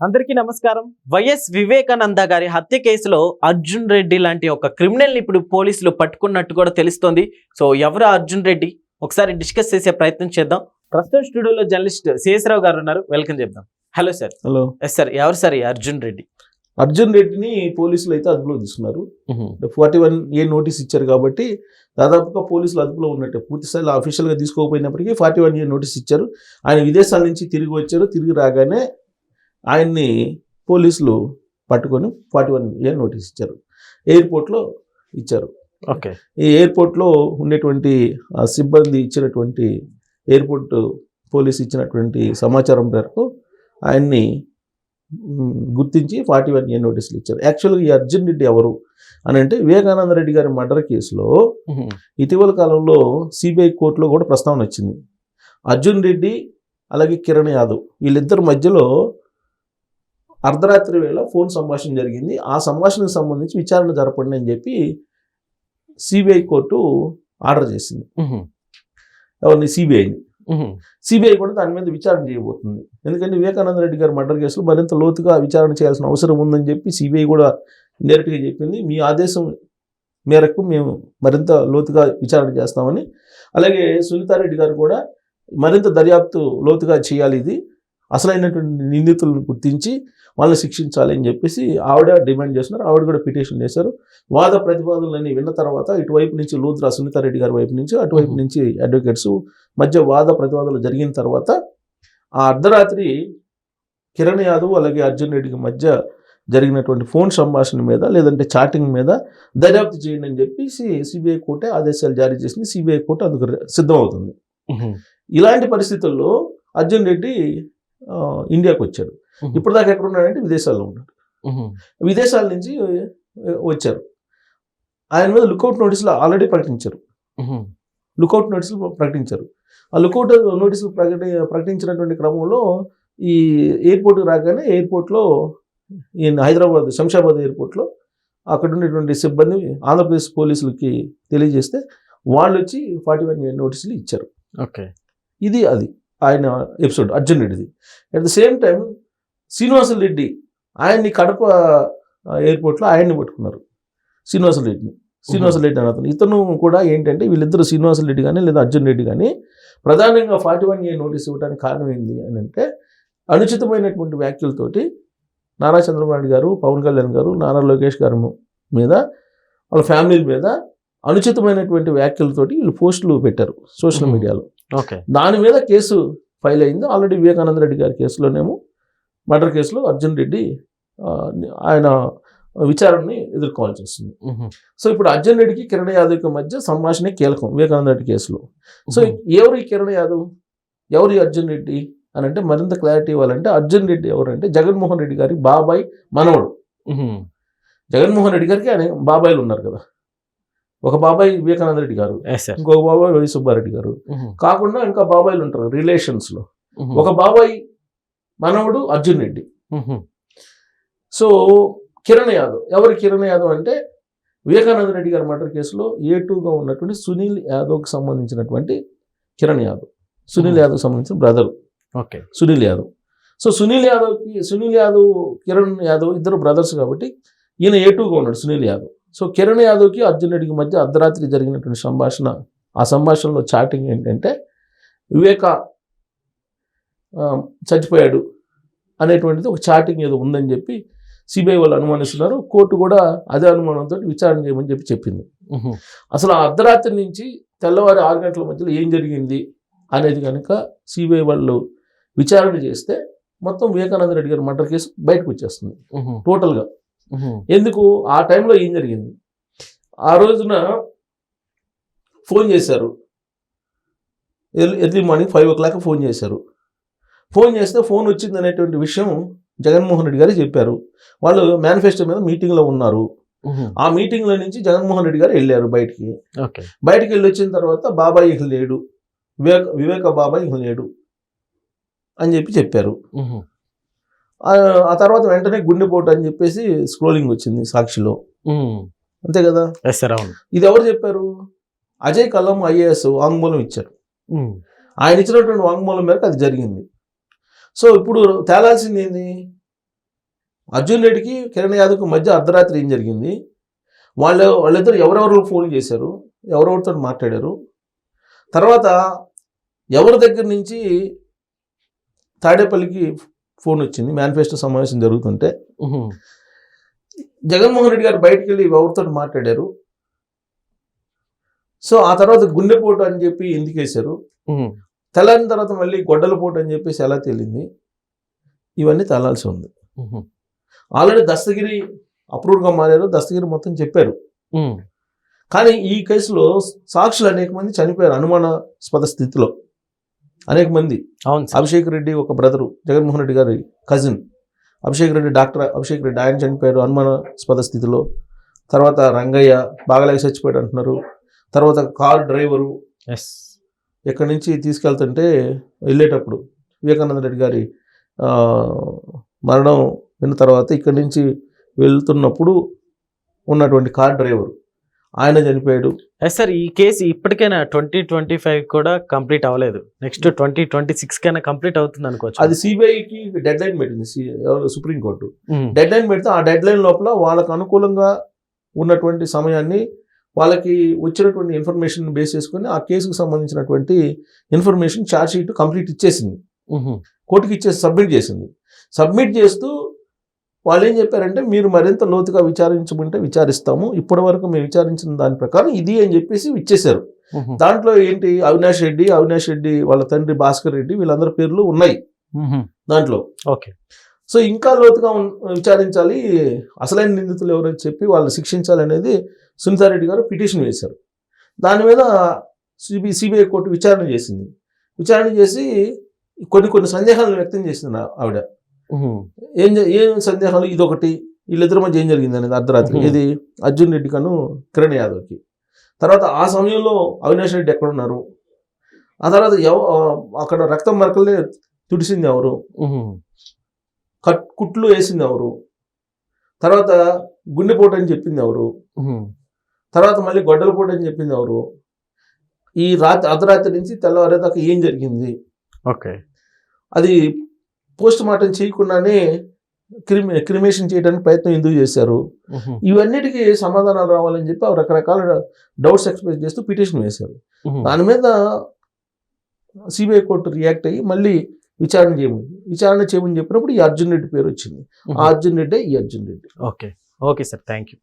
అందరికీ నమస్కారం. వైఎస్ వివేకానంద గారి హత్య కేసులో అర్జున్ రెడ్డి లాంటి ఒక క్రిమినల్ ని ఇప్పుడు పోలీసులు పట్టుకున్నట్టు కూడా తెలుస్తోంది. సో ఎవరు అర్జున్ రెడ్డి ఒకసారి డిస్కస్ చేసే ప్రయత్నం చేద్దాం. ప్రస్తుతం స్టూడియోలో జర్నలిస్ట్ శేషరావు గారు ఉన్నారు. వెల్కమ్ చెప్దాం. Hello sir. Hello. Yes sir. ఎవరు సార్ ఈ అర్జున్ రెడ్డి? అర్జున్ రెడ్డిని పోలీసులు అయితే అదుపులో తీసుకున్నారు. 41A నోటీస్ ఇచ్చారు కాబట్టి దాదాపుగా పోలీసులు అదుపులో ఉన్నట్టే. పూర్తి స్థాయిలో అఫీషియల్గా తీసుకోకపోయినప్పటికీ 41A నోటీస్ ఇచ్చారు. ఆయన విదేశాల నుంచి తిరిగి వచ్చారు. తిరిగి రాగానే ఆయన్ని పోలీసులు పట్టుకొని 41A నోటీస్ ఇచ్చారు. ఎయిర్పోర్ట్లో ఇచ్చారు. ఓకే. ఈ ఎయిర్పోర్ట్లో ఉండేటువంటి సిబ్బంది ఇచ్చినటువంటి ఎయిర్పోర్ట్ పోలీసు ఇచ్చినటువంటి సమాచారం మేరకు ఆయన్ని గుర్తించి 41A నోటీసులు ఇచ్చారు. యాక్చువల్గా ఈ అర్జున్ రెడ్డి ఎవరు అని అంటే వివేకానంద రెడ్డి గారి మర్డర్ కేసులో ఇటీవల కాలంలో సిబిఐ కోర్టులో కూడా ప్రస్తావన వచ్చింది. అర్జున్ రెడ్డి అలాగే కిరణ్ యాదవ్ వీళ్ళిద్దరి మధ్యలో అర్ధరాత్రి వేళ ఫోన్ సంభాషణ జరిగింది. ఆ సంభాషణకు సంబంధించి విచారణ జరపండి అని చెప్పి సిబిఐ కోర్టు ఆర్డర్ చేసింది. ఎవరిని? సిబిఐని. సిబిఐ కూడా దాని మీద విచారణ చేయబోతుంది. ఎందుకంటే వివేకానంద రెడ్డి గారి మర్డర్ కేసులో మరింత లోతుగా విచారణ చేయాల్సిన అవసరం ఉందని చెప్పి సిబిఐ కూడా డైరెక్ట్గా చెప్పింది. మీ ఆదేశం మేరకు మేము మరింత లోతుగా విచారణ చేస్తామని. అలాగే సునీతారెడ్డి గారు కూడా మరింత దర్యాప్తు లోతుగా చేయాలి, ఇది అసలైనటువంటి నిందితులను గుర్తించి వాళ్ళని శిక్షించాలి అని చెప్పేసి ఆవిడ డిమాండ్ చేస్తున్నారు. ఆవిడ కూడా పిటిషన్ చేశారు. వాద ప్రతిపాదనలన్నీ విన్న తర్వాత ఇటువైపు నుంచి లూత్రా సునీతారెడ్డి గారి వైపు నుంచి, అటువైపు నుంచి అడ్వకేట్స్ మధ్య వాద ప్రతిపాదనలు జరిగిన తర్వాత ఆ అర్ధరాత్రి కిరణ్ యాదవ్ అలాగే అర్జున్ రెడ్డికి మధ్య జరిగినటువంటి ఫోన్ సంభాషణ మీద లేదంటే చాటింగ్ మీద దర్యాప్తు చేయండి అని చెప్పేసి సిబిఐ కోర్టే ఆదేశాలు జారీ చేసింది. సిబిఐ కోర్టు అందుకు సిద్ధమవుతుంది. ఇలాంటి పరిస్థితుల్లో అర్జున్ రెడ్డి ఇండియాకు వచ్చాడు. ఇప్పుడు దాకా ఎక్కడ ఉన్నాడంటే విదేశాల్లో ఉన్నాడు. విదేశాల నుంచి వచ్చారు. ఆయన మీద లుకౌట్ నోటీసులు ఆల్రెడీ ప్రకటించారు. లుకౌట్ నోటీసులు ప్రకటించారు. ఆ లుకౌట్ నోటీసులు ప్రకటించినటువంటి క్రమంలో ఈ ఎయిర్పోర్ట్కి రాగానే ఎయిర్పోర్ట్లో ఈయన హైదరాబాద్ శంషాబాద్ ఎయిర్పోర్ట్లో అక్కడ ఉండేటువంటి సిబ్బంది ఆంధ్రప్రదేశ్ పోలీసులకి తెలియజేస్తే వాళ్ళు వచ్చి 41A నోటీసులు ఇచ్చారు. ఓకే. ఇది అది ఆయన ఎపిసోడ్ అర్జున్ రెడ్డిది. At the same time Srinivasulu Reddy ఆయన్ని కడప ఎయిర్పోర్ట్లో ఆయన్ని పట్టుకున్నారు. శ్రీనివాసులు రెడ్డి అని అతను. ఇతను కూడా ఏంటంటే వీళ్ళిద్దరు శ్రీనివాసులు రెడ్డి కానీ లేదా అర్జున్ రెడ్డి కానీ ప్రధానంగా 41A నోటీస్ ఇవ్వడానికి కారణం ఏంటి అని అంటే అనుచితమైనటువంటి వ్యాఖ్యలతోటి నారా చంద్రబాబు నాయుడు గారు, పవన్ కళ్యాణ్ గారు, నారా లోకేష్ గారు మీద, వాళ్ళ ఫ్యామిలీ మీద అనుచితమైనటువంటి వ్యాఖ్యలతోటి వీళ్ళు పోస్టులు పెట్టారు సోషల్ మీడియాలో. ఓకే. దాని మీద కేసు ఫైల్ అయింది. ఆల్రెడీ వివేకానంద రెడ్డి గారి కేసులోనేమో మర్డర్ కేసులో అర్జున్ రెడ్డి ఆయన విచారణని ఎదుర్కోవాల్సి వస్తుంది. సో ఇప్పుడు అర్జున్ రెడ్డికి కిరణ్ యాదవ్కి మధ్య సంభాషణ కీలకం వివేకానంద రెడ్డి కేసులో. సో ఎవరు ఈ కిరణ్ యాదవ్, ఎవరు ఈ అర్జున్ రెడ్డి అని అంటే మరింత క్లారిటీ ఇవ్వాలంటే అర్జున్ రెడ్డి ఎవరంటే జగన్మోహన్ రెడ్డి గారి బాబాయ్ మనవడు. జగన్మోహన్ రెడ్డి గారికి ఆయన బాబాయిలు ఉన్నారు కదా. ఒక బాబాయ్ వివేకానంద రెడ్డి గారు, ఇంకొక బాబాయ్ వై సుబ్బారెడ్డి గారు, కాకుండా ఇంకా బాబాయిలు ఉంటారు రిలేషన్స్ లో. ఒక బాబాయ్ మనవడు అర్జున్ రెడ్డి. సో కిరణ్ యాదవ్ ఎవరు? కిరణ్ యాదవ్ అంటే వివేకానంద రెడ్డి గారి మర్డర్ కేసులో A2గా ఉన్నటువంటి సునీల్ యాదవ్కి సంబంధించినటువంటి కిరణ్ యాదవ్. సునీల్ యాదవ్ సంబంధించిన brother. Okay. Sunil Yadav. So Sunil Yadav Kiran Yadav ఇద్దరు బ్రదర్స్ కాబట్టి ఈయన A2గా ఉన్నాడు సునీల్ యాదవ్. సో కిరణ్ యాదవ్కి అర్జున్ రెడ్డికి మధ్య అర్ధరాత్రి జరిగినటువంటి సంభాషణ, ఆ సంభాషణలో చాటింగ్ ఏంటంటే వివేక చచ్చిపోయాడు అనేటువంటిది ఒక చాటింగ్ ఏదో ఉందని చెప్పి సిబిఐ వాళ్ళు అనుమానిస్తున్నారు. కోర్టు కూడా అదే అనుమానంతో విచారణ చేయమని చెప్పింది. అసలు ఆ అర్ధరాత్రి నుంచి తెల్లవారి 6 గంటల మధ్యలో ఏం జరిగింది అనేది కనుక సిబిఐ వాళ్ళు విచారణ చేస్తే మొత్తం వివేకానంద రెడ్డి గారి మర్డర్ కేసు బయటకు వచ్చేస్తుంది టోటల్గా. ఎందుకు? ఆ టైంలో ఏం జరిగింది? ఆ రోజున ఫోన్ చేశారు, ఎర్లీ మార్నింగ్ 5 o'clock ఫోన్ చేశారు. ఫోన్ చేస్తే ఫోన్ వచ్చింది అనేటువంటి విషయం జగన్మోహన్ రెడ్డి గారు చెప్పారు. వాళ్ళు మేనిఫెస్టో మీద మీటింగ్లో ఉన్నారు. ఆ మీటింగ్లో నుంచి జగన్మోహన్ రెడ్డి గారు వెళ్ళారు బయటికి. బయటికి వెళ్ళి వచ్చిన తర్వాత బాబాయ్ ఇక లేడు, వివేక బాబాయ్ ఇక లేడు అని చెప్పారు. ఆ తర్వాత వెంటనే గుండెపోటు అని చెప్పేసి స్క్రోలింగ్ వచ్చింది సాక్షిలో. అంతే కదా? ఇది ఎవరు చెప్పారు? అజయ్ కల్లం IAS వాంగ్మూలం ఇచ్చారు. ఆయన ఇచ్చినటువంటి వాంగ్మూలం మేరకు అది జరిగింది. సో ఇప్పుడు తేలాల్సింది ఏంది? అర్జున్ రెడ్డికి కిరణ్ యాదవ్కి మధ్య అర్ధరాత్రి ఏం జరిగింది, వాళ్ళిద్దరు ఎవరెవరు ఫోన్ చేశారు, ఎవరెవరితో మాట్లాడారు, తర్వాత ఎవరి దగ్గర నుంచి తాడేపల్లికి ఫోన్ వచ్చింది మేనిఫెస్టో సమావేశం జరుగుతుంటే, జగన్మోహన్ రెడ్డి గారు బయటికి వెళ్ళి ఎవరితో మాట్లాడారు, సో ఆ తర్వాత గుండెపోటు అని చెప్పి ఎందుకు వేశారు, తెల్లారిన తర్వాత మళ్ళీ గొడ్డలపోటు అని చెప్పేసి ఎలా తేలింది, ఇవన్నీ తేలాల్సి ఉంది. ఆల్రెడీ దస్తగిరి అప్రూవ్డ్గా మారారు, దస్తగిరి మొత్తం చెప్పారు. కానీ ఈ కేసులో సాక్షులు అనేక మంది చనిపోయారు అనుమానాస్పద స్థితిలో. అనేక మంది, అభిషేక్ రెడ్డి ఒక బ్రదరు, జగన్మోహన్ రెడ్డి గారి కజిన్ అభిషేక్ రెడ్డి, డాక్టర్ అభిషేక్ రెడ్డి, ఆయన చనిపోయారు అనుమానాస్పద స్థితిలో. తర్వాత రంగయ్య బాగలేక చచ్చిపోయాడు అంటున్నారు. తర్వాత కారు డ్రైవరు ఎక్కడి నుంచి తీసుకెళ్తుంటే వెళ్ళేటప్పుడు వివేకానంద రెడ్డి గారి మరణం విన్న తర్వాత ఇక్కడి నుంచి వెళ్తున్నప్పుడు ఉన్నటువంటి కార్ డ్రైవర్ ఆయన చనిపోయాడు. సార్ ఈ కేసు ఇప్పటికైనా 2025 కూడా కంప్లీట్ అవ్వలేదు, నెక్స్ట్ 2026 కైనా కంప్లీట్ అవుతుంది అనుకోవచ్చు. అది సిబిఐకి డెడ్ లైన్ పెట్టింది సుప్రీంకోర్టు. డెడ్ లైన్ పెడితే ఆ డెడ్ లైన్ లోపల వాళ్ళకు అనుకూలంగా ఉన్నటువంటి సమయాన్ని, వాళ్ళకి వచ్చినటువంటి ఇన్ఫర్మేషన్ బేస్ చేసుకుని ఆ కేసుకు సంబంధించినటువంటి ఇన్ఫర్మేషన్ ఛార్జ్ షీట్ కంప్లీట్ ఇచ్చేసింది, కోర్టుకి ఇచ్చేసి సబ్మిట్ చేసింది. సబ్మిట్ చేస్తూ వాళ్ళు ఏం చెప్పారంటే, మీరు మరింత లోతుగా విచారించమంటే విచారిస్తాము, ఇప్పటి వరకు మేము విచారించిన దాని ప్రకారం ఇది అని చెప్పేసి ఇచ్చేశారు. దాంట్లో ఏంటి, అవినాష్ రెడ్డి వాళ్ళ తండ్రి భాస్కర్ రెడ్డి, వీళ్ళందరి పేర్లు ఉన్నాయి దాంట్లో. ఓకే, సో ఇంకా లోతుగా విచారించాలి, అసలైన నిందితులు ఎవరైనా చెప్పి వాళ్ళని శిక్షించాలి అనేది సునీతారెడ్డి గారు పిటిషన్ వేశారు. దాని మీద సిబిఐ కోర్టు విచారణ చేసింది. విచారణ చేసి కొన్ని సందేహాలను వ్యక్తం చేసింది ఆవిడ. ఏం సందేహాలు, ఇదొకటి, వీళ్ళిద్దరి మధ్య ఏం జరిగింది అనేది అర్ధరాత్రి, ఇది అర్జున్ రెడ్డి కను కిరణ్ యాదవ్కి. తర్వాత ఆ సమయంలో అవినాష్ రెడ్డి ఎక్కడున్నారు, ఆ తర్వాత అక్కడ రక్తం మరకలే తుడిసింది ఎవరు, కుట్లు వేసింది ఎవరు, తర్వాత గుండెపోటు అని చెప్పింది ఎవరు, తర్వాత మళ్ళీ గొడ్డలపోటు అని చెప్పింది ఎవరు, ఈ అర్ధరాత్రి నుంచి తెల్లవారేదాకా ఏం జరిగింది, ఓకే, అది పోస్ట్ మార్టం చేయకుండానే క్రిమేషన్ చేయడానికి ప్రయత్నం ఎందుకు చేశారు, ఇవన్నిటికీ సమాధానాలు రావాలని చెప్పి రకరకాల డౌట్స్ ఎక్స్ప్రెస్ చేస్తూ పిటిషన్ వేశారు. దాని మీద సిబిఐ కోర్టు రియాక్ట్ అయ్యి మళ్ళీ విచారణ చేయమని చెప్పినప్పుడు ఈ అర్జున్ రెడ్డి పేరు వచ్చింది. ఆ అర్జున్ రెడ్డి ఈ Arjun Reddy. Okay sir, thank you.